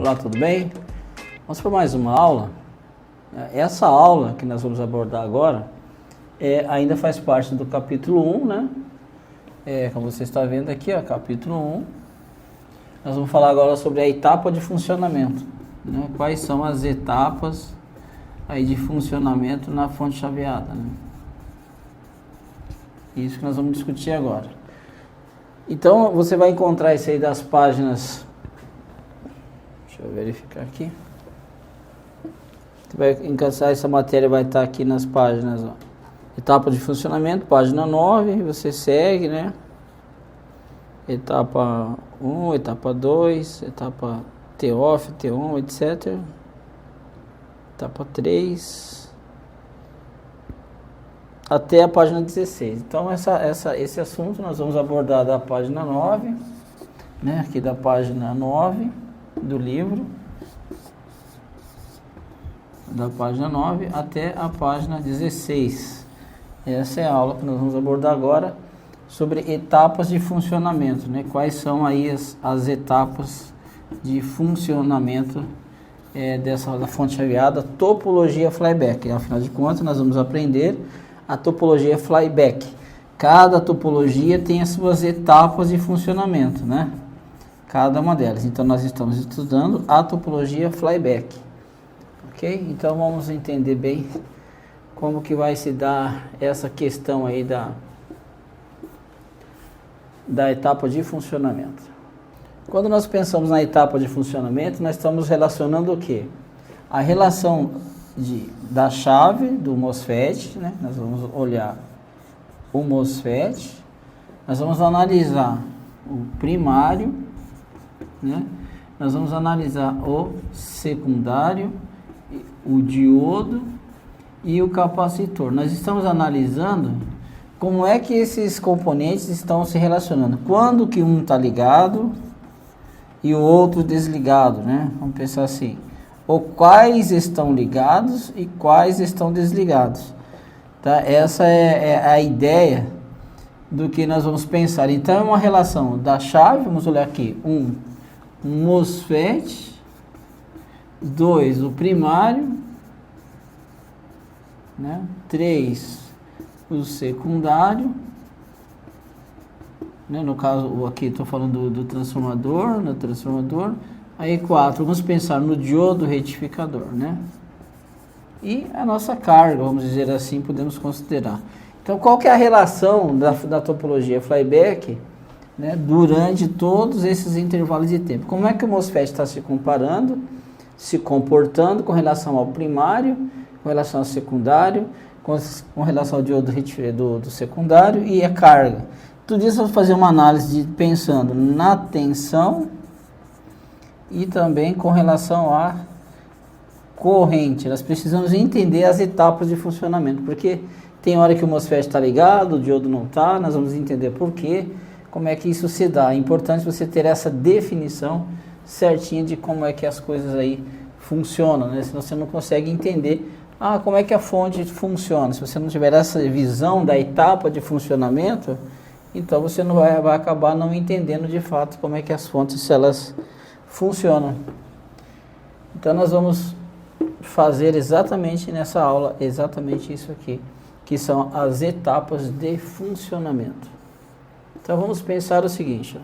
Olá, tudo bem? Vamos para mais uma aula. Essa aula que nós vamos abordar agora ainda faz parte do capítulo 1, né? Como você está vendo aqui, ó, capítulo 1. Nós vamos falar agora sobre a etapa de funcionamento, né? Quais são as etapas aí de funcionamento na fonte chaveada, né? Isso que nós vamos discutir agora. Então, você vai encontrar isso aí das páginas... Deixa eu verificar aqui. Você vai encaixar essa matéria, vai estar aqui nas páginas, ó. Etapa de funcionamento, página 9, você segue, né? Etapa 1, etapa 2, etapa T-off, T-on, etc. Etapa 3, até a página 16. Então, esse assunto nós vamos abordar da página 9, né? Aqui da página 9 do livro, da página 9 até a página 16. Essa é a aula que nós vamos abordar agora sobre etapas de funcionamento, né? Quais são aí as etapas de funcionamento da fonte chaveada, topologia flyback. Afinal de contas, nós vamos aprender a topologia flyback. Cada topologia tem as suas etapas de funcionamento, né? Cada uma delas. Então, nós estamos estudando a topologia flyback. Ok? Então, vamos entender bem como que vai se dar essa questão aí da etapa de funcionamento. Quando nós pensamos na etapa de funcionamento, nós estamos relacionando o quê? A relação da chave do MOSFET, né? Nós vamos olhar o MOSFET, nós vamos analisar o primário, né? Nós vamos analisar o secundário, o diodo e o capacitor. Nós estamos analisando como é que esses componentes estão se relacionando. Quando que um está ligado e o outro desligado, né? Vamos pensar assim. Ou quais estão ligados e quais estão desligados. Tá? Essa é a ideia do que nós vamos pensar. Então, é uma relação da chave, vamos olhar aqui, um MOSFET, 2, o primário, né? 3, o secundário, né? No caso, aqui estou falando do transformador, aí 4, vamos pensar no diodo retificador, né? E a nossa carga, vamos dizer assim, podemos considerar. Então, qual que é a relação da topologia flyback, né, durante todos esses intervalos de tempo? Como é que o MOSFET está se comportando com relação ao primário, com relação ao secundário, com relação ao diodo do secundário e a carga? Tudo isso vamos fazer uma análise pensando na tensão e também com relação à corrente. Nós precisamos entender as etapas de funcionamento, porque tem hora que o MOSFET está ligado, o diodo não está, nós vamos entender por quê, como é que isso se dá. É importante você ter essa definição certinha de como é que as coisas aí funcionam, né? Senão você não consegue entender como é que a fonte funciona. Se você não tiver essa visão da etapa de funcionamento, então você não vai acabar não entendendo de fato como é que as fontes elas funcionam. Então nós vamos fazer exatamente nessa aula, exatamente isso aqui, que são as etapas de funcionamento. Então vamos pensar o seguinte.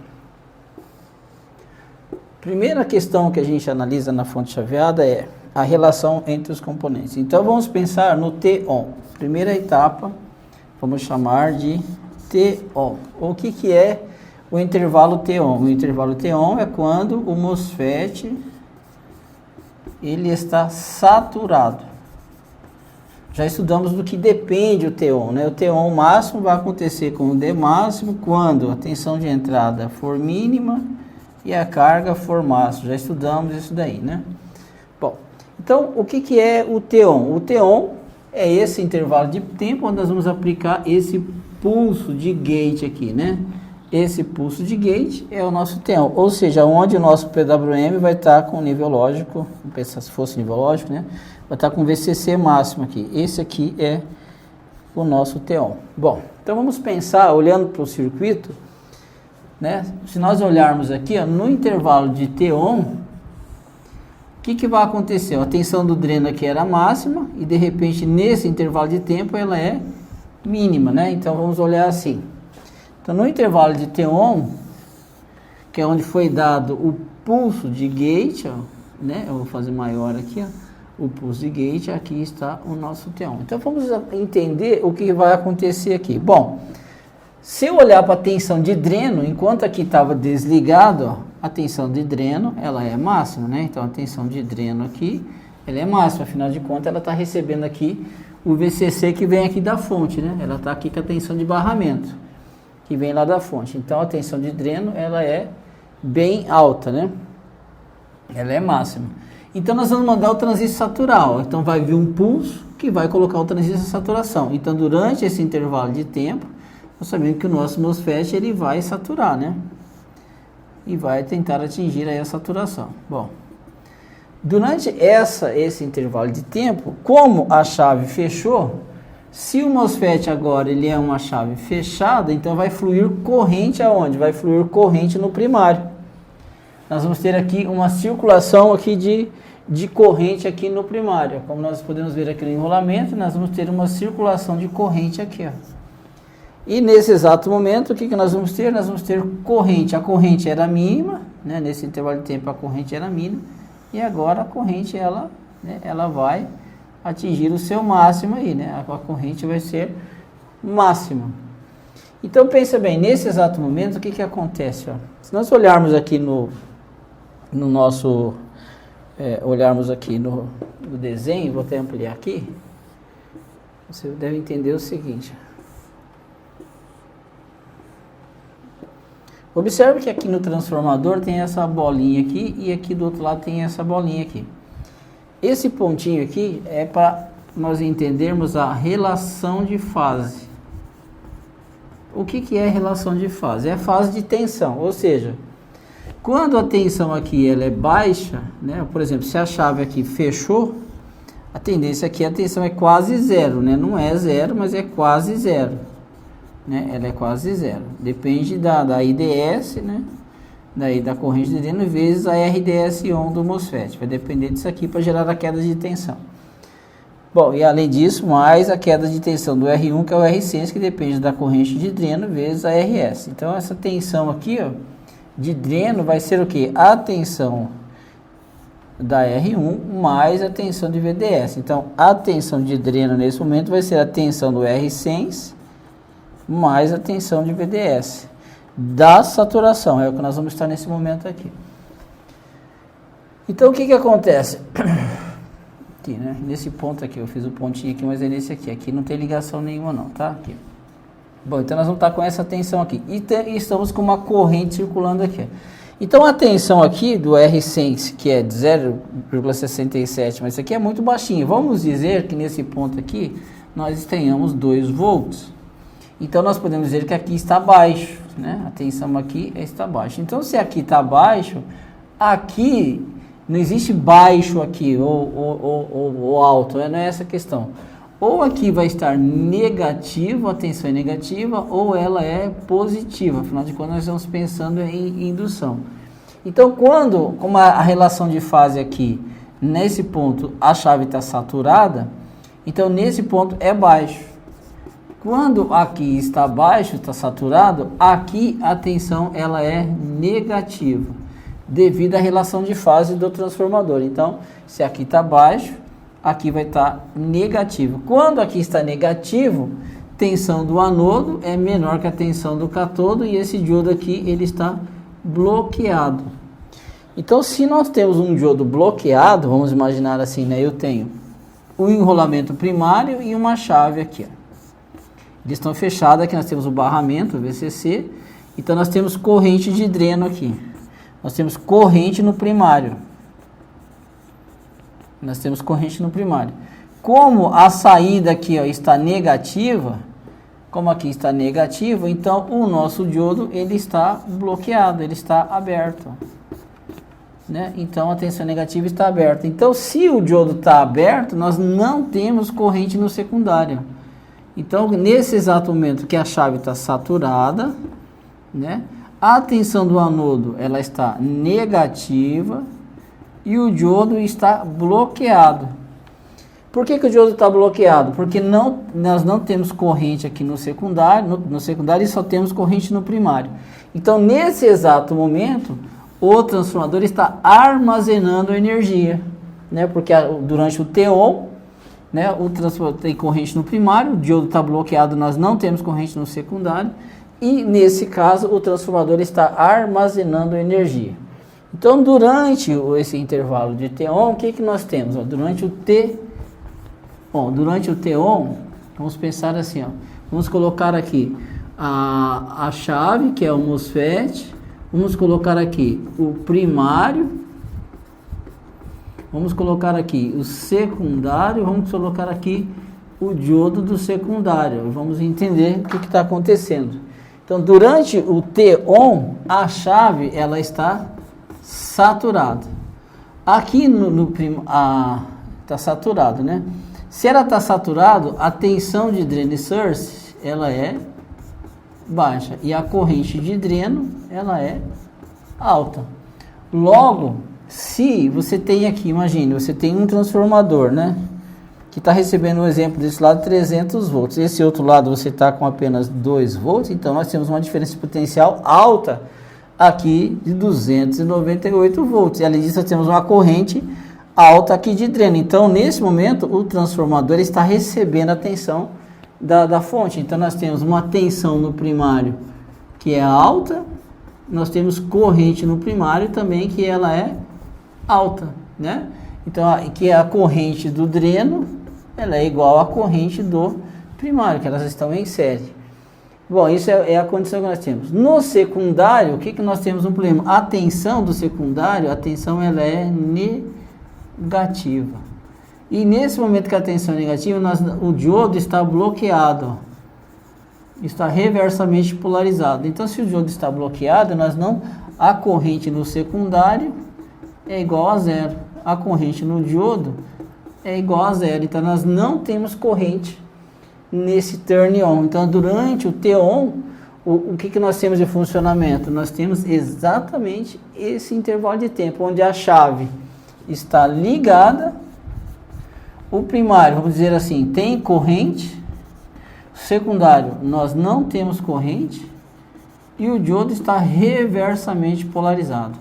Primeira questão que a gente analisa na fonte chaveada é a relação entre os componentes. Então vamos pensar no T-on. Primeira etapa, vamos chamar de T-on. O que é o intervalo T-on? O intervalo T-on é quando o MOSFET ele está saturado. Já estudamos do que depende o T-on, né? O T-on máximo vai acontecer com o D máximo quando a tensão de entrada for mínima e a carga for máxima. Já estudamos isso daí, né? Bom, então o que é o T-on? O T-on é esse intervalo de tempo onde nós vamos aplicar esse pulso de gate aqui, né? Esse pulso de gate é o nosso T-on, ou seja, onde o nosso PWM vai estar com nível lógico, vamos pensar se fosse nível lógico, né? Vai estar com VCC máximo aqui. Esse aqui é o nosso T-on. Bom, então vamos pensar, olhando para o circuito, né? Se nós olharmos aqui, ó, no intervalo de T-on, que vai acontecer? A tensão do dreno aqui era máxima e de repente nesse intervalo de tempo ela é mínima, né? Então vamos olhar assim. Então no intervalo de T1, que é onde foi dado o pulso de gate, ó, né? Eu vou fazer maior aqui, ó, o pulso de gate, aqui está o nosso T1. Então vamos entender o que vai acontecer aqui. Bom, se eu olhar para a tensão de dreno, enquanto aqui estava desligado, ó, a tensão de dreno, ela é máxima, né? Então, a tensão de dreno aqui, ela é máxima. Afinal de contas, ela está recebendo aqui o VCC que vem aqui da fonte, né? Ela está aqui com a tensão de barramento, que vem lá da fonte. Então, a tensão de dreno, ela é bem alta, né? Ela é máxima. Então, nós vamos mandar o transistor saturar, ó. Então, vai vir um pulso que vai colocar o transistor em saturação. Então, durante esse intervalo de tempo, nós sabemos que o nosso MOSFET, ele vai saturar, né? E vai tentar atingir aí a saturação. Bom, durante esse intervalo de tempo, como a chave fechou, se o MOSFET agora ele é uma chave fechada, então vai fluir corrente aonde? Vai fluir corrente no primário. Nós vamos ter aqui uma circulação aqui de corrente aqui no primário. Como nós podemos ver aqui no enrolamento, nós vamos ter uma circulação de corrente aqui, ó. E nesse exato momento, o que nós vamos ter? Nós vamos ter corrente. A corrente era mínima, né? Nesse intervalo de tempo a corrente era mínima. E agora a corrente, ela, né, ela vai atingir o seu máximo aí, né? A corrente vai ser máxima. Então, pensa bem, nesse exato momento, o que acontece? Ó? Se nós olharmos aqui no nosso... olharmos aqui no desenho, vou até ampliar aqui, você deve entender o seguinte... Observe que aqui no transformador tem essa bolinha aqui e aqui do outro lado tem essa bolinha aqui. Esse pontinho aqui é para nós entendermos a relação de fase. O que é relação de fase? É a fase de tensão, ou seja, quando a tensão aqui ela é baixa, né? Por exemplo, se a chave aqui fechou, a tendência aqui a tensão é quase zero, né? Não é zero, mas é quase zero. Né? Ela é quase zero. Depende da IDS, né? Daí da corrente de dreno vezes a RDS-on do MOSFET. Vai depender disso aqui para gerar a queda de tensão. Bom, e além disso, mais a queda de tensão do R1, que é o R-sense, que depende da corrente de dreno vezes a RS. Então, essa tensão aqui, ó, de dreno vai ser o quê? A tensão da R1 mais a tensão de VDS. Então, a tensão de dreno nesse momento vai ser a tensão do R-sense mais a tensão de VDS da saturação, é o que nós vamos estar nesse momento aqui. Então o que acontece? Aqui, né? Nesse ponto aqui, eu fiz o pontinho aqui, mas é nesse aqui não tem ligação nenhuma não, tá? Aqui. Bom, então nós vamos estar com essa tensão aqui, e estamos com uma corrente circulando aqui. Então a tensão aqui do R-sense, que é de 0,67, mas isso aqui é muito baixinho, vamos dizer que nesse ponto aqui, nós tenhamos 2 volts. Então, nós podemos dizer que aqui está baixo, né? A tensão aqui está baixa. Então, se aqui está baixo, aqui não existe baixo aqui ou alto, né? Não é essa a questão. Ou aqui vai estar negativo, a tensão é negativa, ou ela é positiva. Afinal de contas, nós estamos pensando em indução. Então, como a relação de fase aqui, nesse ponto, a chave está saturada, então, nesse ponto é baixo. Quando aqui está baixo, está saturado, aqui a tensão ela é negativa, devido à relação de fase do transformador. Então, se aqui está baixo, aqui vai estar negativo. Quando aqui está negativo, tensão do anodo é menor que a tensão do catodo e esse diodo aqui ele está bloqueado. Então, se nós temos um diodo bloqueado, vamos imaginar assim, né? Eu tenho um enrolamento primário e uma chave aqui, ó. Eles estão fechados, aqui nós temos o barramento, o VCC, então nós temos corrente de dreno aqui. Nós temos corrente no primário. Nós temos corrente no primário. Como a saída aqui, ó, está negativa, como aqui está negativo, então o nosso diodo ele está bloqueado, ele está aberto. Né? Então a tensão negativa está aberta. Então se o diodo está aberto, nós não temos corrente no secundário. Então, nesse exato momento que a chave está saturada, né, a tensão do anodo ela está negativa e o diodo está bloqueado. Por que o diodo está bloqueado? Porque nós não temos corrente aqui no secundário, no secundário e só temos corrente no primário. Então, nesse exato momento, o transformador está armazenando energia, né? Porque durante o T-on, né, o transformador tem corrente no primário, o diodo está bloqueado, nós não temos corrente no secundário, e nesse caso o transformador está armazenando energia. Então, durante esse intervalo de T-on, o que nós temos? Durante o T-on, vamos pensar assim, vamos colocar aqui a chave, que é o MOSFET, vamos colocar aqui o primário, vamos colocar aqui o secundário, vamos colocar aqui o diodo do secundário. Vamos entender o que está acontecendo. Então, durante o T-on, a chave ela está saturada. Aqui está saturado, né? Se ela está saturado, a tensão de dreno e source ela é baixa e a corrente de dreno ela é alta. Logo, se você tem aqui, imagine, você tem um transformador, né, que está recebendo um exemplo desse lado 300 volts, esse outro lado você está com apenas 2 volts, então nós temos uma diferença potencial alta aqui de 298 volts, e além disso nós temos uma corrente alta aqui de dreno. Então, nesse momento, o transformador está recebendo a tensão da fonte. Então, nós temos uma tensão no primário que é alta, nós temos corrente no primário também que ela é alta, né? Então, que é a corrente do dreno, ela é igual à corrente do primário, que elas estão em série. Bom, isso é a condição que nós temos. No secundário, o que nós temos um problema? A tensão do secundário, a tensão ela é negativa. E nesse momento que a tensão é negativa, o diodo está bloqueado, está reversamente polarizado. Então, se o diodo está bloqueado, a corrente no secundário é igual a zero. A corrente no diodo é igual a zero. Então, nós não temos corrente nesse turn on. Então, durante o T-on, o que nós temos de funcionamento? Nós temos exatamente esse intervalo de tempo, onde a chave está ligada, o primário, vamos dizer assim, tem corrente, o secundário, nós não temos corrente, e o diodo está reversamente polarizado.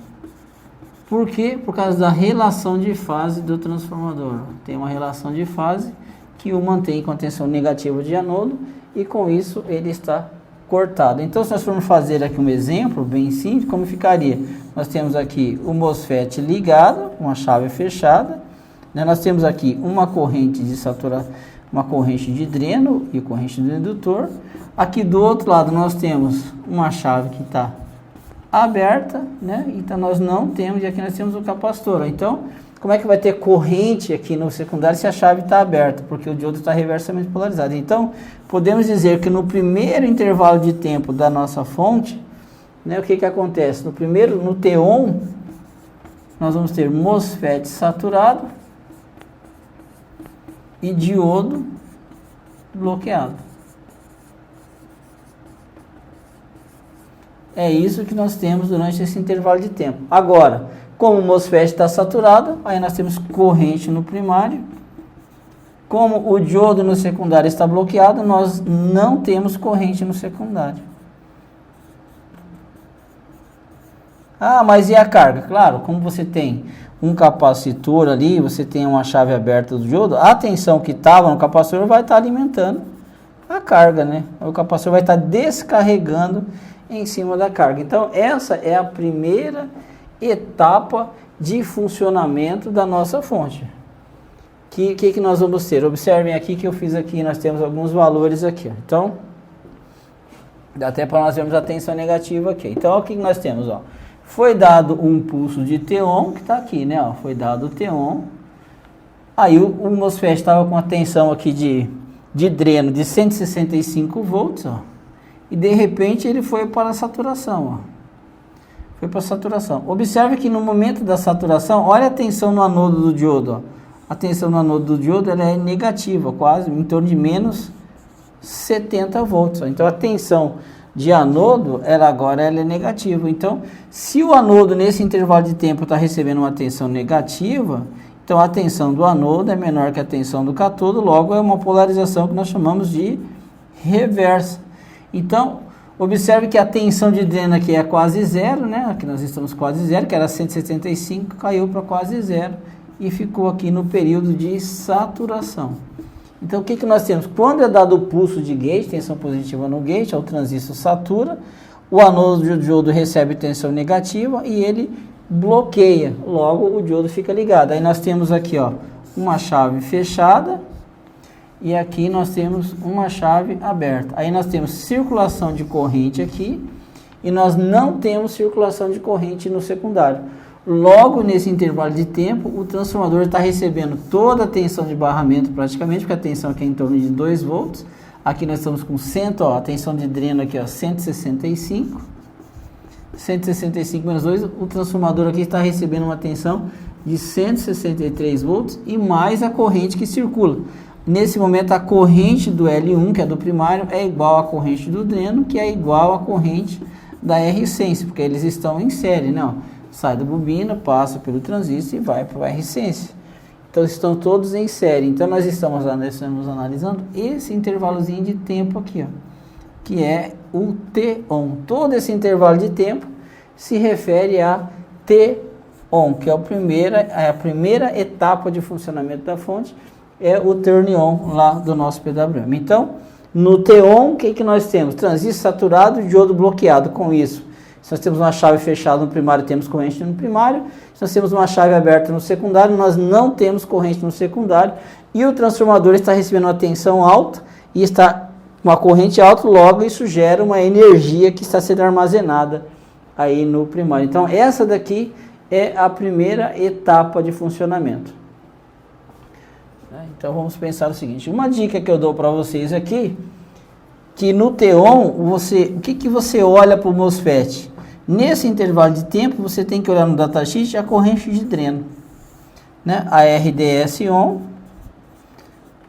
Por quê? Por causa da relação de fase do transformador. Tem uma relação de fase que o mantém com a tensão negativa de anodo, e com isso ele está cortado. Então, se nós formos fazer aqui um exemplo bem simples, como ficaria? Nós temos aqui o MOSFET ligado, com a chave fechada, né? Nós temos aqui uma corrente de saturação, uma corrente de dreno e corrente do indutor. Aqui do outro lado nós temos uma chave que está aberta, né? Então nós não temos, e aqui nós temos o capacitor. Então, como é que vai ter corrente aqui no secundário se a chave está aberta? Porque o diodo está reversamente polarizado. Então, podemos dizer que no primeiro intervalo de tempo da nossa fonte, né, o que acontece? No T-on, nós vamos ter MOSFET saturado e diodo bloqueado. É isso que nós temos durante esse intervalo de tempo. Agora, como o MOSFET está saturado, aí nós temos corrente no primário. Como o diodo no secundário está bloqueado, nós não temos corrente no secundário. Ah, mas e a carga? Claro, como você tem um capacitor ali, você tem uma chave aberta do diodo, a tensão que estava no capacitor vai estar alimentando a carga, né? O capacitor vai estar descarregando em cima da carga. Então, essa é a primeira etapa de funcionamento da nossa fonte. Que nós vamos ter? Observem aqui que eu fiz aqui, nós temos alguns valores aqui. Então, dá até para nós vermos a tensão negativa aqui. Então, olha o que nós temos, ó. Foi dado um pulso de T-on, que está aqui, né? Ó, foi dado o T-on. Aí o MOSFET estava com a tensão aqui de dreno de 165 volts, ó. E de repente ele foi para a saturação, ó. Foi para a saturação. Observe que no momento da saturação, olha a tensão no anodo do diodo, ó. A tensão no anodo do diodo ela é negativa, quase em torno de menos 70 volts. Ó. Então a tensão de anodo, ela é negativa. Então, se o anodo nesse intervalo de tempo está recebendo uma tensão negativa, então a tensão do anodo é menor que a tensão do cátodo, logo é uma polarização que nós chamamos de reversa. Então, observe que a tensão de dreno aqui é quase zero, né? Aqui nós estamos quase zero, que era 175, caiu para quase zero e ficou aqui no período de saturação. Então, o que nós temos? Quando é dado o pulso de gate, tensão positiva no gate, o transistor satura, o anodo do diodo recebe tensão negativa e ele bloqueia, logo o diodo fica ligado. Aí nós temos aqui, ó, uma chave fechada e aqui nós temos uma chave aberta. Aí nós temos circulação de corrente aqui e nós não temos circulação de corrente no secundário. Logo, nesse intervalo de tempo, o transformador está recebendo toda a tensão de barramento praticamente, porque a tensão aqui é em torno de 2 volts. Aqui nós estamos com 100, ó, a tensão de dreno aqui, ó, 165. 165 menos 2, o transformador aqui está recebendo uma tensão de 163 volts e mais a corrente que circula. Nesse momento, a corrente do L1, que é do primário, é igual à corrente do dreno, que é igual à corrente da R-Sense, porque eles estão em série, né? Sai da bobina, passa pelo transistor e vai para o R-Sense. Então, estão todos em série. Então, nós estamos analisando esse intervalozinho de tempo aqui, ó, que é o T-on. Todo esse intervalo de tempo se refere a T-on, que é a primeira etapa de funcionamento da fonte, é o turn-on lá do nosso PWM. Então, no T-on, o que nós temos? Transistor saturado, diodo bloqueado. Com isso, se nós temos uma chave fechada no primário, temos corrente no primário. Se nós temos uma chave aberta no secundário, nós não temos corrente no secundário. E o transformador está recebendo uma tensão alta e está com uma corrente alta, logo isso gera uma energia que está sendo armazenada aí no primário. Então, essa daqui é a primeira etapa de funcionamento. Então, vamos pensar o seguinte. Uma dica que eu dou para vocês aqui, que no T-on, o que você olha para o MOSFET? Nesse intervalo de tempo, você tem que olhar no datasheet a corrente de dreno, né? A RDS-on,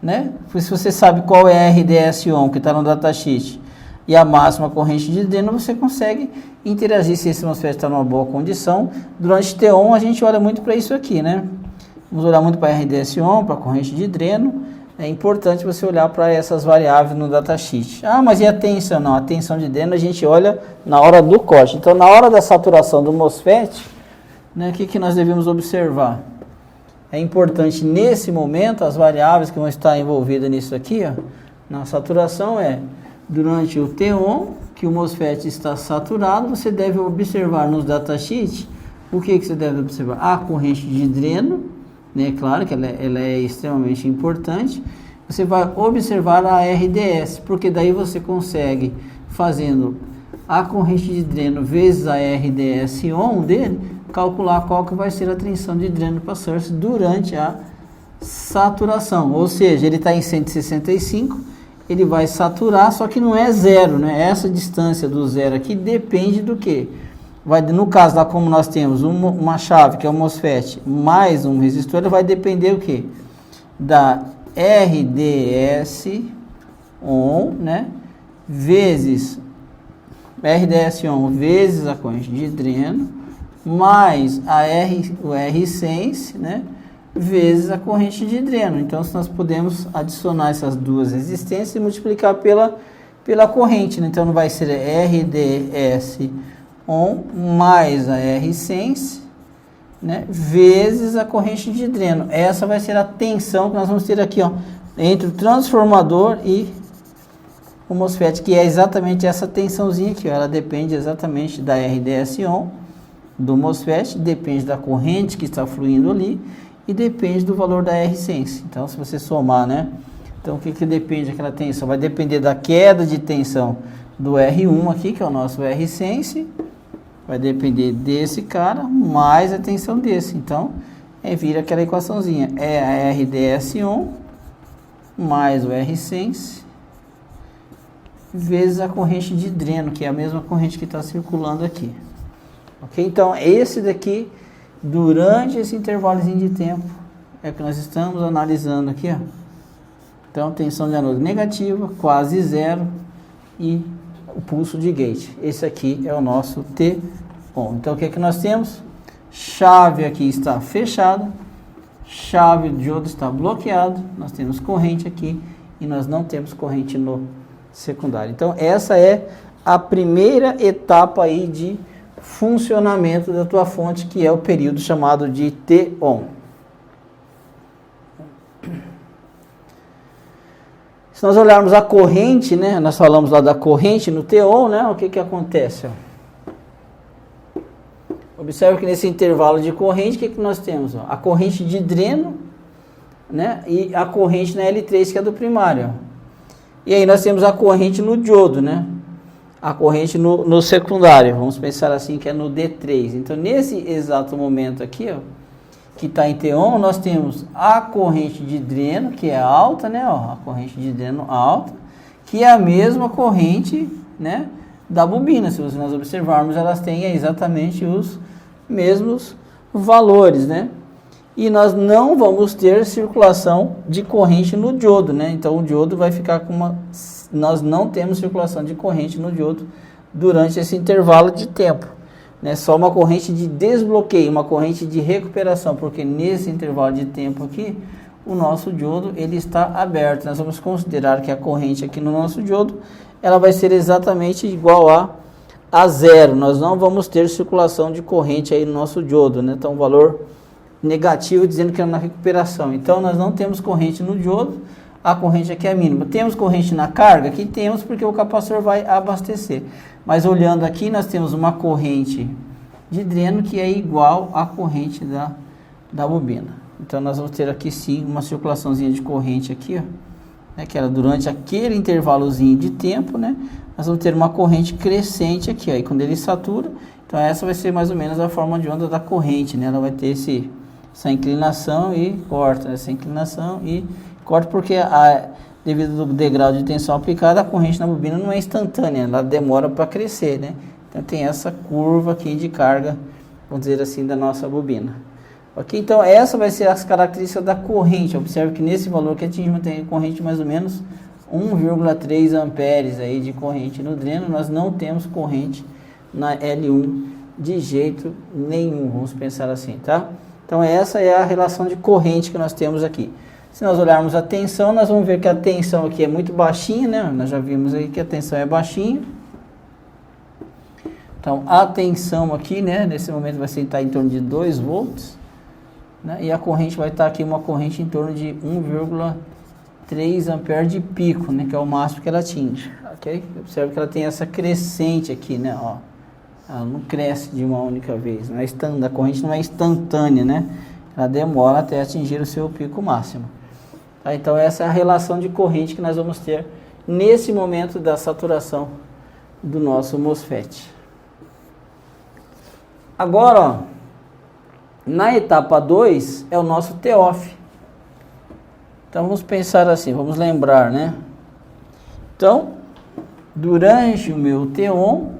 né? Se você sabe qual é a RDS-on que está no datasheet e a máxima corrente de dreno, você consegue interagir se esse MOSFET está numa boa condição. Durante T-on, a gente olha muito para isso aqui, né? Vamos olhar muito para a RDS-on, para a corrente de dreno. É importante você olhar para essas variáveis no datasheet. Ah, mas e a tensão? Não, a tensão de dreno a gente olha na hora do corte. Então, na hora da saturação do MOSFET, né, o que nós devemos observar? É importante, nesse momento, as variáveis que vão estar envolvidas nisso aqui, ó, na saturação durante o T-on, que o MOSFET está saturado, você deve observar nos datasheets, o que você deve observar? A corrente de dreno, né? Claro que ela é extremamente importante. Você vai observar a RDS, porque daí você consegue, fazendo a corrente de dreno vezes a RDS-on dele, calcular qual que vai ser a tensão de dreno para source durante a saturação. Ou seja, ele está em 165, ele vai saturar, só que não é zero, né? Essa distância do zero aqui depende do quê? No caso lá, como nós temos uma chave, que é o MOSFET, mais um resistor, vai depender o quê? Da RDS-on, né? Vezes RDS-on vezes a corrente de dreno, mais o R-Sense, né? Vezes a corrente de dreno. Então, nós podemos adicionar essas duas resistências e multiplicar pela corrente, né? Então, não vai ser RDS-on mais a R-Sense, né, vezes a corrente de dreno. Essa vai ser a tensão que nós vamos ter aqui, ó, entre o transformador e o MOSFET, que é exatamente essa tensãozinha aqui, ó. Ela depende exatamente da RDS-on do MOSFET, depende da corrente que está fluindo ali e depende do valor da R-Sense. Então, se você somar, né? Então, o que depende daquela tensão? Vai depender da queda de tensão do R1 aqui, que é o nosso R-Sense, vai depender desse cara, mais a tensão desse. Então, vira aquela equaçãozinha. É a RDS-on mais o R-Sense vezes a corrente de dreno, que é a mesma corrente que está circulando aqui. Ok? Então, esse daqui, durante esse intervalozinho de tempo, é que nós estamos analisando aqui, ó. Então, tensão de anodo negativa, quase zero, e o pulso de gate. Esse aqui é o nosso T-on. Então o que é que nós temos? Chave aqui está fechada, chave de diodo está bloqueado, nós temos corrente aqui e nós não temos corrente no secundário. Então essa é a primeira etapa aí de funcionamento da tua fonte, que é o período chamado de T-on. Se nós olharmos a corrente, né, nós falamos lá da corrente no T-on, né, o que que acontece? Ó? Observe que nesse intervalo de corrente, o que que nós temos? Ó? A corrente de dreno, né, e a corrente na L3, que é do primário. Ó. E aí nós temos a corrente no diodo, né? A corrente no secundário, vamos pensar assim, que é no D3. Então, nesse exato momento aqui, ó, que está em T-on, nós temos a corrente de dreno, que é alta, né? Ó, a corrente de dreno alta, que é a mesma corrente, né, da bobina. Se nós observarmos, elas têm exatamente os mesmos valores, né? E nós não vamos ter circulação de corrente no diodo, né? Então, o diodo vai ficar com uma... Nós não temos circulação de corrente no diodo durante esse intervalo de tempo, né? Só uma corrente de desbloqueio, uma corrente de recuperação, porque nesse intervalo de tempo aqui, o nosso diodo ele está aberto. Nós vamos considerar que a corrente aqui no nosso diodo, ela vai ser exatamente igual a zero. Nós não vamos ter circulação de corrente aí no nosso diodo, né? Então, valor negativo dizendo que é na recuperação. Então, nós não temos corrente no diodo, a corrente aqui é mínima. Temos corrente na carga? Aqui temos, porque o capacitor vai abastecer. Mas olhando aqui, nós temos uma corrente de dreno que é igual à corrente da bobina. Então, nós vamos ter aqui sim uma circulaçãozinha de corrente aqui, ó, né, que era durante aquele intervalozinho de tempo, né? Nós vamos ter uma corrente crescente aqui, ó, e quando ele satura, então essa vai ser mais ou menos a forma de onda da corrente, né? Ela vai ter essa inclinação e corta, né? Essa inclinação e corta, porque devido ao degrau de tensão aplicada, a corrente na bobina não é instantânea, ela demora para crescer, né? Então tem essa curva aqui de carga, vamos dizer assim, da nossa bobina. Ok? Então essa vai ser as características da corrente. Observe que nesse valor que atingimos tem corrente mais ou menos 1,3 amperes aí de corrente no dreno. Nós não temos corrente na L1 de jeito nenhum, vamos pensar assim, tá? Então essa é a relação de corrente que nós temos aqui. Se nós olharmos a tensão, nós vamos ver que a tensão aqui é muito baixinha, né? Nós já vimos aí que a tensão é baixinha. Então a tensão aqui, né, nesse momento vai estar em torno de 2 volts, né? E a corrente vai estar aqui, uma corrente em torno de 1,3 ampere de pico, né, que é o máximo que ela atinge, ok? Observe que ela tem essa crescente aqui, né, ó. Ela não cresce de uma única vez, não é a corrente não é instantânea, né? Ela demora até atingir o seu pico máximo. Tá? Então essa é a relação de corrente que nós vamos ter nesse momento da saturação do nosso MOSFET. Agora, ó, na etapa 2 é o nosso T-off. Então vamos pensar assim, vamos lembrar, né? Então, durante o meu T-on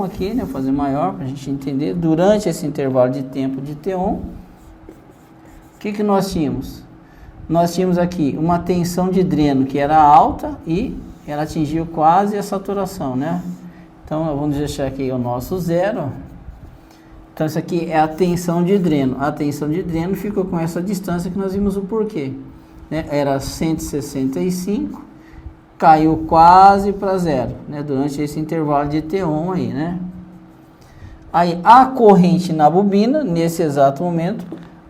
aqui, né, vou fazer maior para a gente entender, durante esse intervalo de tempo de T-on, o que nós tínhamos? Nós tínhamos aqui uma tensão de dreno que era alta e ela atingiu quase a saturação, né? Então, vamos deixar aqui o nosso zero. Então, isso aqui é a tensão de dreno. A tensão de dreno ficou com essa distância que nós vimos o porquê, né? Era 165, caiu quase para zero, né? Durante esse intervalo de T-on aí, né? Aí, a corrente na bobina, nesse exato momento,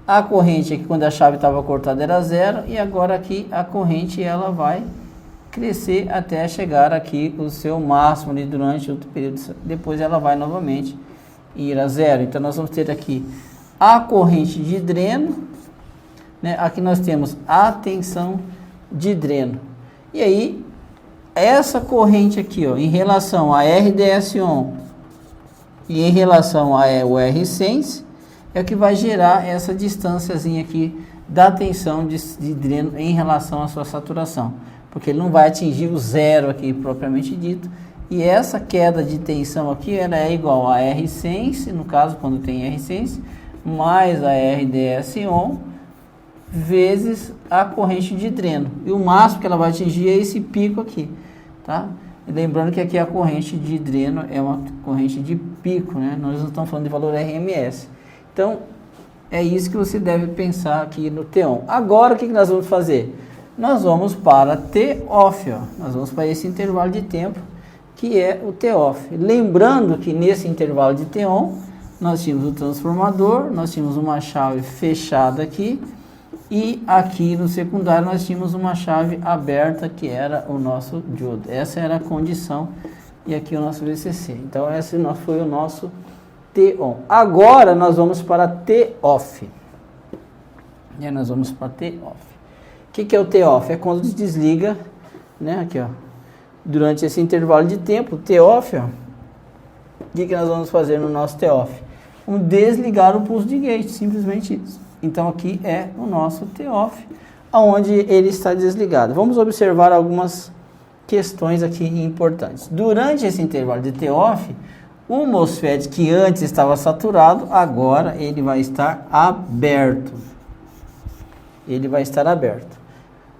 a corrente aqui, quando a chave estava cortada, era zero. E agora aqui, a corrente, ela vai crescer até chegar aqui o seu máximo ali durante outro período. Depois ela vai novamente ir a zero. Então nós vamos ter aqui a corrente de dreno, né? Aqui nós temos a tensão de dreno. E aí essa corrente aqui, ó, em relação a RDS-on e em relação ao R-sense, é o que vai gerar essa distânciazinha aqui da tensão de dreno em relação à sua saturação, porque ele não vai atingir o zero aqui propriamente dito. E essa queda de tensão aqui, ela é igual a R-sense, no caso quando tem R-sense, mais a RDS-on, vezes a corrente de dreno. E o máximo que ela vai atingir é esse pico aqui, tá? E lembrando que aqui a corrente de dreno é uma corrente de pico, né? Nós não estamos falando de valor RMS. Então, é isso que você deve pensar aqui no T-on. Agora, o que nós vamos fazer? Nós vamos para T-off, ó. Nós vamos para esse intervalo de tempo, que é o T-off. Lembrando que nesse intervalo de T-on, nós tínhamos o transformador, nós tínhamos uma chave fechada aqui, e aqui no secundário nós tínhamos uma chave aberta, que era o nosso diodo. Essa era a condição, e aqui o nosso VCC. Então, esse foi o nosso T-on. Agora, nós vamos para T-off. Nós vamos para T-off. O que é o T-off? É quando desliga, né? Aqui, ó. Durante esse intervalo de tempo, T-off, ó. O que nós vamos fazer no nosso T-off? Vamos desligar o pulso de gate, simplesmente isso. Então, aqui é o nosso T-off, onde ele está desligado. Vamos observar algumas questões aqui importantes. Durante esse intervalo de T-off, o MOSFET que antes estava saturado, agora ele vai estar aberto. Ele vai estar aberto.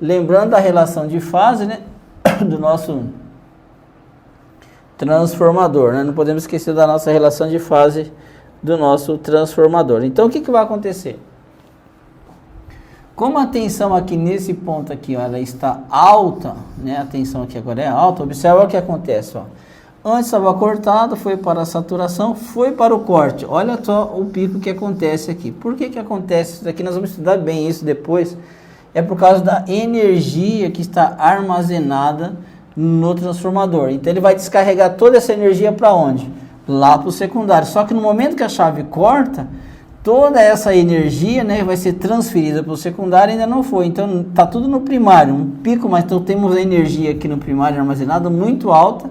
Lembrando da relação de fase, né, do nosso transformador, né? Não podemos esquecer da nossa relação de fase do nosso transformador. Então, o que vai acontecer? Como a tensão aqui nesse ponto aqui, ó, ela está alta, né? A tensão aqui agora é alta. Observa o que acontece, ó. Antes estava cortado, foi para a saturação, foi para o corte. Olha só o pico que acontece aqui. Por que acontece isso daqui? Nós vamos estudar bem isso depois. É por causa da energia que está armazenada no transformador. Então ele vai descarregar toda essa energia para onde? Lá para o secundário. Só que no momento que a chave corta, toda essa energia, né, vai ser transferida para o secundário e ainda não foi. Então está tudo no primário, um pico, mas então temos a energia aqui no primário armazenada muito alta.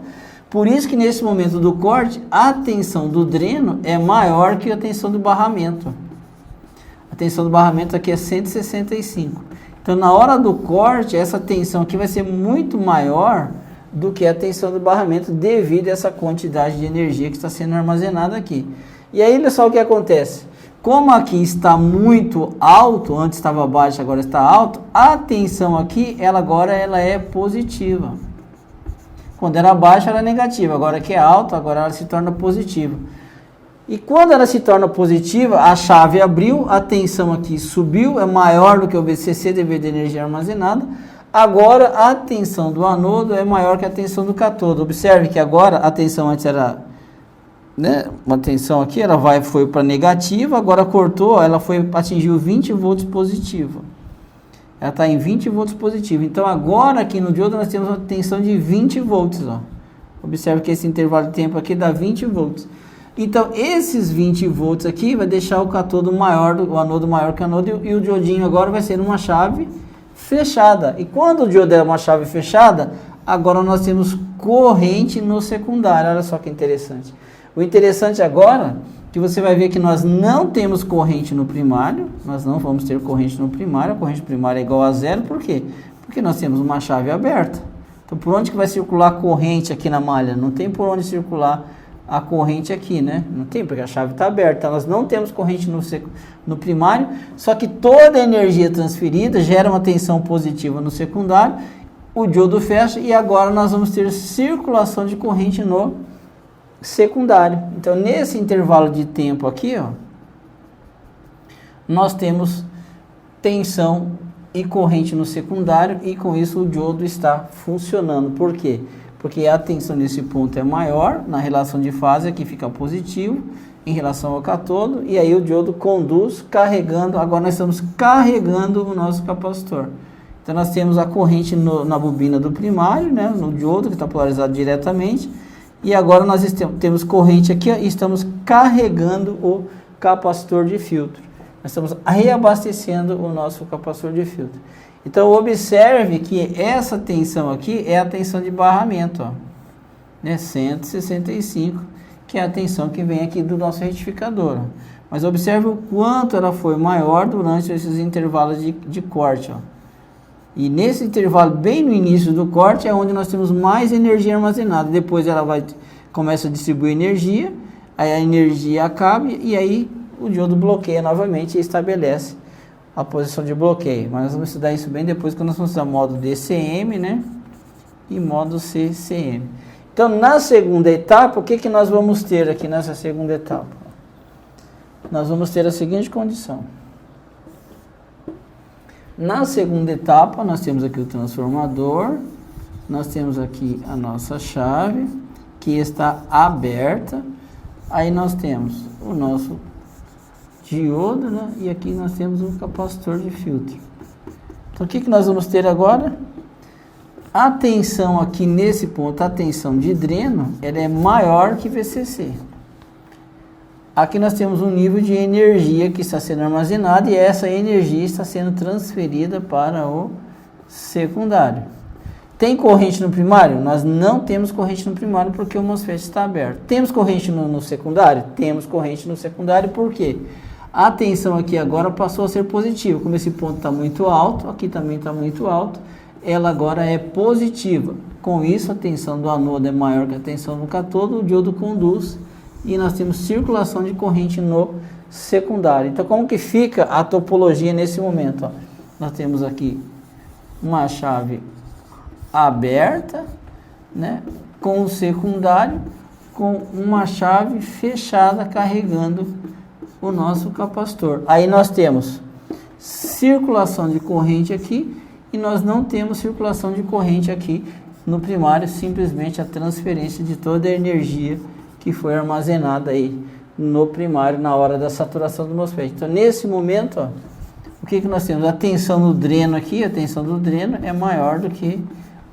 Por isso que nesse momento do corte, a tensão do dreno é maior que a tensão do barramento. A tensão do barramento aqui é 165. Então, na hora do corte, essa tensão aqui vai ser muito maior do que a tensão do barramento devido a essa quantidade de energia que está sendo armazenada aqui. E aí, olha só o que acontece. Como aqui está muito alto, antes estava baixo, agora está alto, a tensão aqui, agora ela é positiva. Quando era baixa, era negativa. Agora que é alta, agora ela se torna positiva. E quando ela se torna positiva, a chave abriu, a tensão aqui subiu, é maior do que o VCC devido à energia armazenada. Agora, a tensão do anodo é maior que a tensão do cátodo. Observe que agora a tensão antes era, né, uma tensão aqui, ela foi para negativa, agora cortou, ela atingiu 20 volts positivo. Ela está em 20 volts positivo. Então, agora aqui no diodo nós temos uma tensão de 20 volts. Ó. Observe que esse intervalo de tempo aqui dá 20 volts. Então, esses 20 volts aqui vai deixar o cátodo maior, o anodo maior que o anodo, e o diodinho agora vai ser uma chave fechada. E quando o diodo é uma chave fechada, agora nós temos corrente no secundário. Olha só que interessante. O interessante agora que você vai ver que nós não temos corrente no primário, nós não vamos ter corrente no primário, a corrente primária é igual a zero, por quê? Porque nós temos uma chave aberta. Então, por onde que vai circular a corrente aqui na malha? Não tem por onde circular a corrente aqui, né? Não tem, porque a chave está aberta. Nós não temos corrente no primário, só que toda a energia transferida gera uma tensão positiva no secundário, o diodo fecha e agora nós vamos ter circulação de corrente no secundário. Então, nesse intervalo de tempo aqui, ó, nós temos tensão e corrente no secundário e com isso o diodo está funcionando. Por quê? Porque a tensão nesse ponto é maior, na relação de fase aqui fica positivo em relação ao cátodo e aí o diodo conduz carregando, agora nós estamos carregando o nosso capacitor. Então, nós temos a corrente na bobina do primário, né, no diodo que está polarizado diretamente. E agora nós temos corrente aqui, ó, e estamos carregando o capacitor de filtro. Nós estamos reabastecendo o nosso capacitor de filtro. Então, observe que essa tensão aqui é a tensão de barramento, ó, né, 165, que é a tensão que vem aqui do nosso retificador. Ó. Mas observe o quanto ela foi maior durante esses intervalos de corte. Ó. E nesse intervalo, bem no início do corte, é onde nós temos mais energia armazenada. Depois ela começa a distribuir energia, aí a energia acaba e aí o diodo bloqueia novamente e estabelece a posição de bloqueio. Mas nós vamos estudar isso bem depois, quando nós vamos usar modo DCM, né? E modo CCM. Então, na segunda etapa, o que nós vamos ter aqui nessa segunda etapa? Nós vamos ter a seguinte condição. Na segunda etapa, nós temos aqui o transformador, nós temos aqui a nossa chave, que está aberta. Aí nós temos o nosso diodo, né? E aqui nós temos um capacitor de filtro. Então, o que nós vamos ter agora? A tensão aqui nesse ponto, a tensão de dreno, ela é maior que VCC. Aqui nós temos um nível de energia que está sendo armazenado e essa energia está sendo transferida para o secundário. Tem corrente no primário? Nós não temos corrente no primário porque o MOSFET está aberto. Temos corrente no secundário? Temos corrente no secundário, por quê? A tensão aqui agora passou a ser positiva. Como esse ponto está muito alto, aqui também está muito alto, ela agora é positiva. Com isso, a tensão do anodo é maior que a tensão do cátodo, o diodo conduz e nós temos circulação de corrente no secundário. Então, como que fica a topologia nesse momento? Ó? Nós temos aqui uma chave aberta, né, com o secundário, com uma chave fechada carregando o nosso capacitor. Aí nós temos circulação de corrente aqui e nós não temos circulação de corrente aqui no primário, simplesmente a transferência de toda a energia que foi armazenada aí no primário na hora da saturação do MOSFET. Então, nesse momento, ó, o que nós temos? A tensão do dreno aqui, a tensão do dreno é maior do que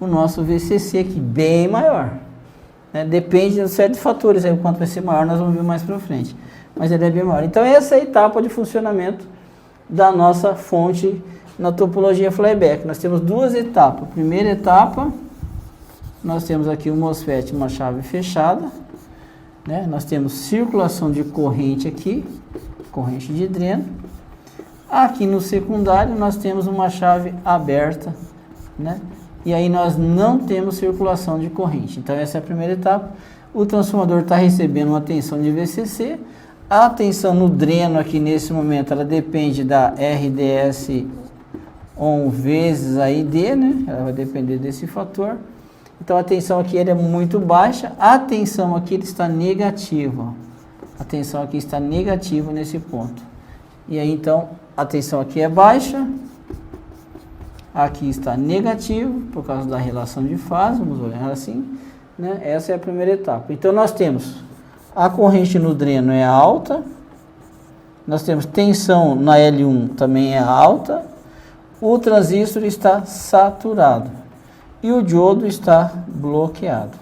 o nosso VCC aqui, bem maior. Né? Depende de um certo de fatores, aí o quanto vai ser maior nós vamos ver mais para frente. Mas ele é bem maior. Então, essa é a etapa de funcionamento da nossa fonte na topologia flyback. Nós temos duas etapas. Primeira etapa, nós temos aqui o MOSFET, uma chave fechada. Né? Nós temos circulação de corrente aqui, corrente de dreno. Aqui no secundário nós temos uma chave aberta, né? E aí nós não temos circulação de corrente. Então essa é a primeira etapa. O transformador está recebendo uma tensão de VCC. A tensão no dreno aqui nesse momento, ela depende da RDS on vezes a ID, né? Ela vai depender desse fator. Então a tensão aqui é muito baixa, a tensão aqui está negativa. A tensão aqui está negativa nesse ponto. E aí então a tensão aqui é baixa, aqui está negativo por causa da relação de fase, vamos olhar assim, né? Essa é a primeira etapa. Então nós temos a corrente no dreno é alta, nós temos tensão na L1 também é alta, o transistor está saturado. E o diodo está bloqueado.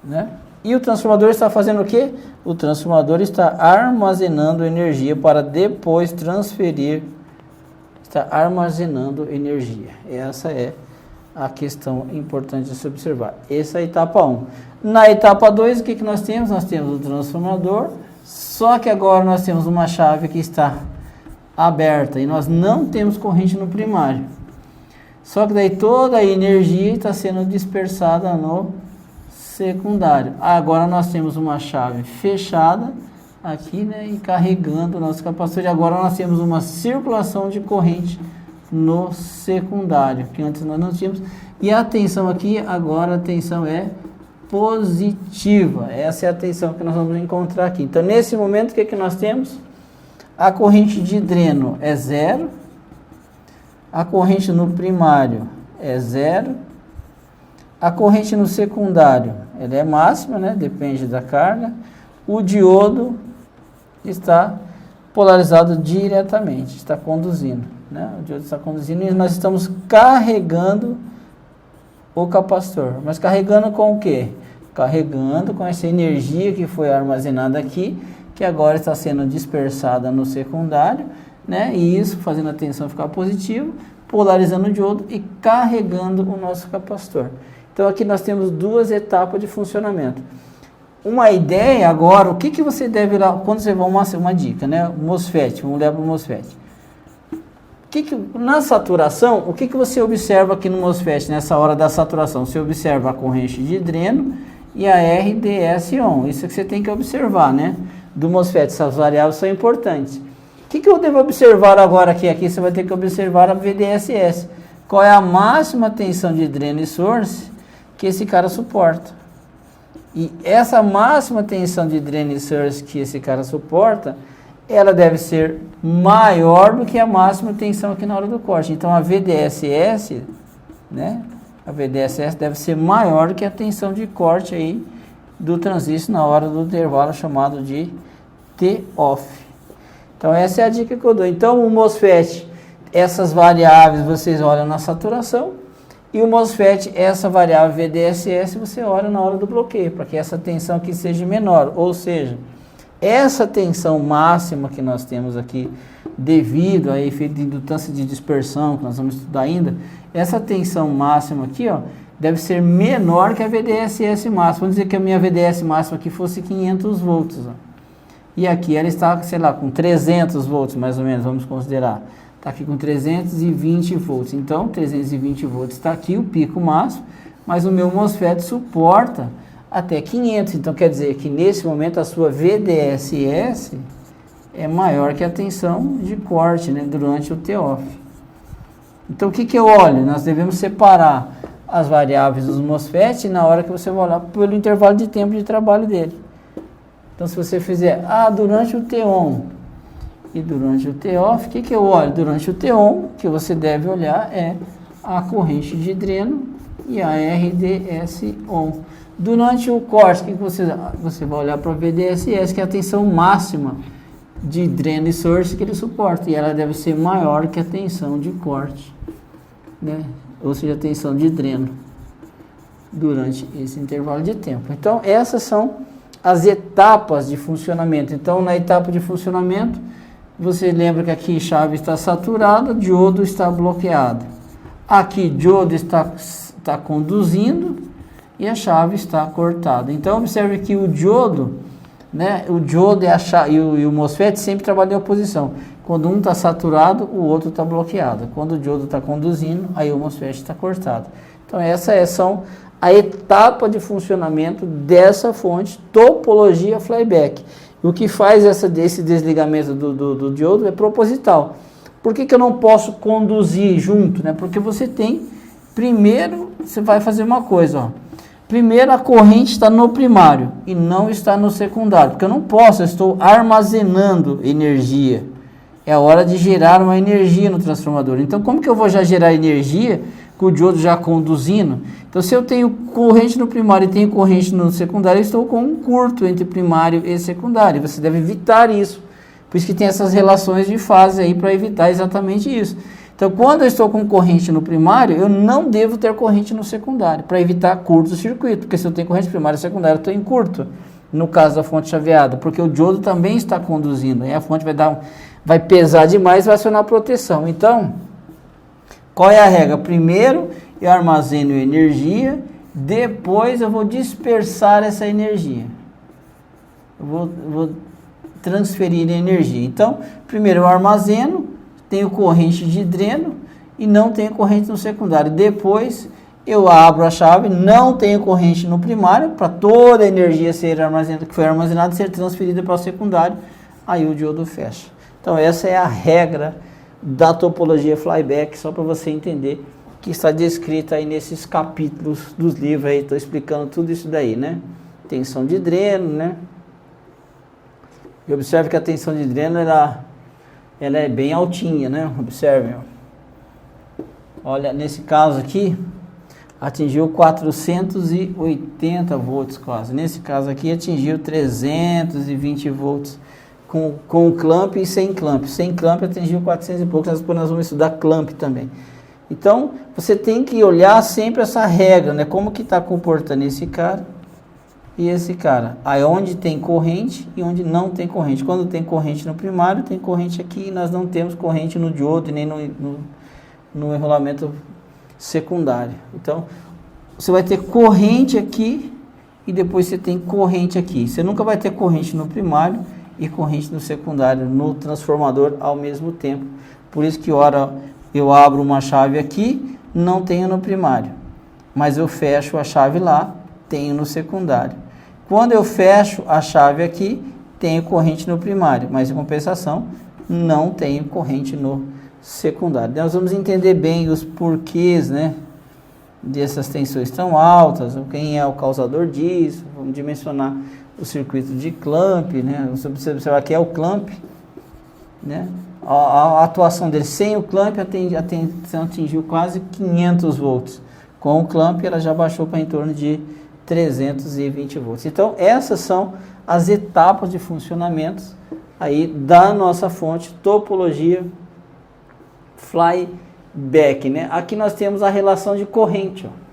Né? E o transformador está fazendo o quê? O transformador está armazenando energia para depois transferir. Está armazenando energia. Essa é a questão importante de se observar. Essa é a etapa 1. Na etapa 2, o que nós temos? Nós temos o transformador, só que agora nós temos uma chave que está aberta e nós não temos corrente no primário. Só que daí toda a energia está sendo dispersada no secundário. Agora nós temos uma chave fechada aqui, né, e carregando o nosso capacitor. E agora nós temos uma circulação de corrente no secundário, que antes nós não tínhamos. E a tensão aqui, agora a tensão é positiva. Essa é a tensão que nós vamos encontrar aqui. Então, nesse momento, o que nós temos? A corrente de dreno é 0. A corrente no primário é 0. A corrente no secundário, ela é máxima, né? Depende da carga. O diodo está polarizado diretamente, está conduzindo, né? O diodo está conduzindo e nós estamos carregando o capacitor. Mas carregando com o quê? Carregando com essa energia que foi armazenada aqui, que agora está sendo dispersada no secundário, né? E isso fazendo a tensão ficar positiva, polarizando o diodo e carregando o nosso capacitor. Então aqui nós temos duas etapas de funcionamento. Uma ideia agora, o que você deve lá, quando você vai uma dica, né? MOSFET, vamos olhar para o MOSFET. Na saturação, o que você observa aqui no MOSFET nessa hora da saturação? Você observa a corrente de dreno e a RDS on. Isso que você tem que observar, né? Do MOSFET, essas variáveis são importantes. que eu devo observar agora aqui? Aqui você vai ter que observar a VDSS. Qual é a máxima tensão de dreno e source que esse cara suporta? E essa máxima tensão de dreno e source que esse cara suporta, ela deve ser maior do que a máxima tensão aqui na hora do corte. Então a VDSS, né? A VDSS deve ser maior do que a tensão de corte aí do transistor na hora do intervalo chamado de T-off. Então essa é a dica que eu dou. Então o MOSFET, essas variáveis vocês olham na saturação, e o MOSFET, essa variável VDSS, você olha na hora do bloqueio, para que essa tensão aqui seja menor. Ou seja, essa tensão máxima que nós temos aqui, devido a efeito de indutância de dispersão, que nós vamos estudar ainda, essa tensão máxima aqui, ó, deve ser menor que a VDSS máxima. Vamos dizer que a minha VDS máxima aqui fosse 500 volts. Ó. E aqui ela está, sei lá, com 300 volts, mais ou menos, vamos considerar. Está aqui com 320 volts. Então, 320 volts está aqui, o pico máximo, mas o meu MOSFET suporta até 500. Então, quer dizer que nesse momento a sua VDSS é maior que a tensão de corte, né, durante o T-off. Então, o que eu olho? Nós devemos separar as variáveis dos MOSFET na hora que você vai olhar pelo intervalo de tempo de trabalho dele. Então, se você fizer, durante o T-on e durante o T-off, o que eu olho? Durante o T-on, que você deve olhar é a corrente de dreno e a RDS-on. Durante o corte, o que você vai olhar para a VDSS, que é a tensão máxima de dreno e source que ele suporta, e ela deve ser maior que a tensão de corte, né? Ou seja, a tensão de dreno durante esse intervalo de tempo. Então, essas são as etapas de funcionamento. Então, na etapa de funcionamento, você lembra que aqui chave está saturada, diodo está bloqueado. Aqui, diodo está conduzindo e a chave está cortada. Então, observe que o diodo, né, o diodo e o MOSFET sempre trabalham em oposição. Quando um está saturado, o outro está bloqueado. Quando o diodo está conduzindo, aí o MOSFET está cortado. Então, essa são a etapa de funcionamento dessa fonte, topologia flyback. O que faz esse desligamento do diodo é proposital. Por que eu não posso conduzir junto? Né? Porque você tem, primeiro, você vai fazer uma coisa, ó. Primeiro, a corrente está no primário e não está no secundário, porque eu não posso, eu estou armazenando energia. É a hora de gerar uma energia no transformador. Então, como que eu vou já gerar energia com o diodo já conduzindo? Então, se eu tenho corrente no primário e tenho corrente no secundário, eu estou com um curto entre primário e secundário. Você deve evitar isso. Por isso que tem essas relações de fase aí para evitar exatamente isso. Então, quando eu estou com corrente no primário, eu não devo ter corrente no secundário, para evitar curto-circuito, porque se eu tenho corrente primária e secundária, eu estou em curto, no caso da fonte chaveada, porque o diodo também está conduzindo, aí a fonte vai pesar demais e vai acionar a proteção. Então, qual é a regra? Primeiro, eu armazeno energia, depois eu vou dispersar essa energia. Eu vou transferir energia. Então, primeiro eu armazeno, tenho corrente de dreno e não tenho corrente no secundário. Depois eu abro a chave, não tenho corrente no primário, para toda a energia ser armazenada, que foi armazenada, ser transferida para o secundário, aí o diodo fecha. Então essa é a regra da topologia flyback, só para você entender, que está descrita aí nesses capítulos dos livros aí, estou explicando tudo isso daí, né? Tensão de dreno, né? E observe que a tensão de dreno, ela é bem altinha, né? Observe, ó. Olha, nesse caso aqui, atingiu 480 volts quase. Nesse caso aqui, atingiu 320 volts com clamp e sem clamp. Sem clamp atingiu 400 e poucos, depois nós vamos estudar clamp também. Então, você tem que olhar sempre essa regra, né? Como que está comportando esse cara e esse cara. Aí onde tem corrente e onde não tem corrente. Quando tem corrente no primário, tem corrente aqui, e nós não temos corrente no diodo nem no enrolamento secundário. Então, você vai ter corrente aqui e depois você tem corrente aqui. Você nunca vai ter corrente no primário e corrente no secundário, no transformador ao mesmo tempo. Por isso que ora eu abro uma chave aqui, não tenho no primário, mas eu fecho a chave lá, tenho no secundário. Quando eu fecho a chave aqui, tenho corrente no primário, mas em compensação não tenho corrente no secundário. Nós vamos entender bem os porquês, né, dessas tensões tão altas, quem é o causador disso, vamos dimensionar o circuito de clamp, né, você observar que é o clamp, né, a atuação dele sem o clamp, a tensão atingiu quase 500 volts, com o clamp ela já baixou para em torno de 320 volts. Então essas são as etapas de funcionamento aí da nossa fonte, topologia flyback, né? Aqui nós temos a relação de corrente, ó.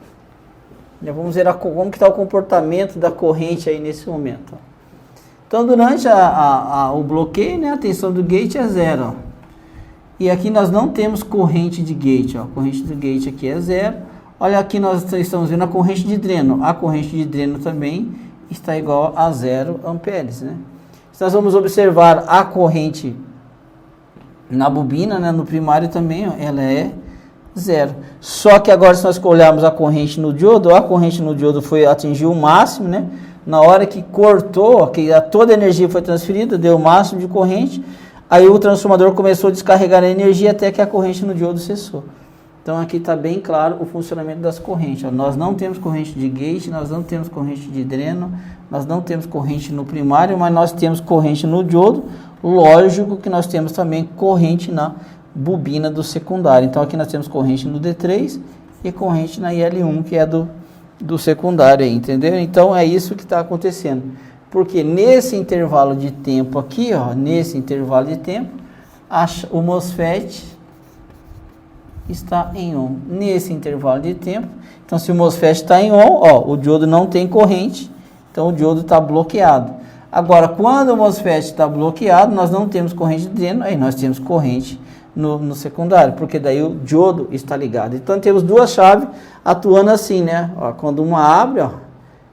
Já vamos ver como que está o comportamento da corrente aí nesse momento, ó. Então durante o bloqueio, né, a tensão do gate é zero, ó. E aqui nós não temos corrente de gate, ó. A corrente do gate aqui é zero. Olha, aqui nós estamos vendo a corrente de dreno. A corrente de dreno também está igual a 0 amperes, né? Se nós vamos observar a corrente na bobina, né, no primário também, ó, ela é zero. Só que agora, se nós olharmos a corrente no diodo, a corrente no diodo atingiu o máximo, né? Na hora que cortou, que toda a energia foi transferida, deu o máximo de corrente, aí o transformador começou a descarregar a energia até que a corrente no diodo cessou. Então aqui está bem claro o funcionamento das correntes, ó. Nós não temos corrente de gate, nós não temos corrente de dreno, nós não temos corrente no primário, mas nós temos corrente no diodo. Lógico que nós temos também corrente na bobina do secundário. Então aqui nós temos corrente no D3 e corrente na IL1, que é do secundário aí, entendeu? Então é isso que está acontecendo. Porque nesse intervalo de tempo aqui, ó, nesse intervalo de tempo, o MOSFET está em on. Nesse intervalo de tempo, então se o MOSFET está em on, ó, o diodo não tem corrente, então o diodo está bloqueado. Agora, quando o MOSFET está bloqueado, nós não temos corrente de dreno, aí nós temos corrente no secundário, porque daí o diodo está ligado. Então temos duas chaves atuando assim, né? Ó, quando uma abre, ó,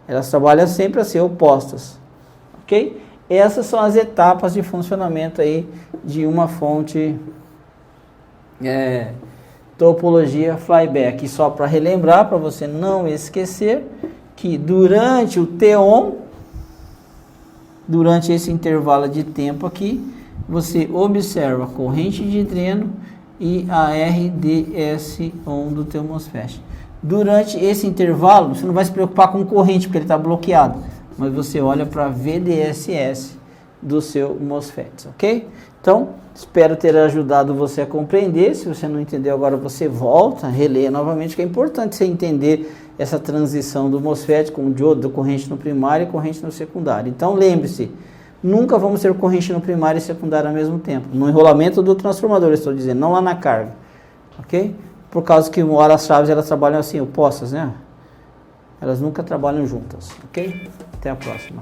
elas trabalham sempre assim, opostas, ok? Essas são as etapas de funcionamento aí de uma fonte topologia flyback. E só para relembrar, para você não esquecer, que durante o T-on, durante esse intervalo de tempo aqui, você observa a corrente de dreno e a RDS-on do teu MOSFET. Durante esse intervalo, você não vai se preocupar com corrente, porque ele está bloqueado, mas você olha para a VDSS do seu MOSFET, ok? Então, espero ter ajudado você a compreender. Se você não entendeu agora, você volta, releia novamente, que é importante você entender essa transição do MOSFET com o diodo, corrente no primário e corrente no secundário. Então, lembre-se, nunca vamos ter corrente no primário e secundário ao mesmo tempo. No enrolamento do transformador, estou dizendo, não lá na carga, ok? Por causa que uma hora as chaves elas trabalham assim, opostas, né? Elas nunca trabalham juntas, ok? Até a próxima.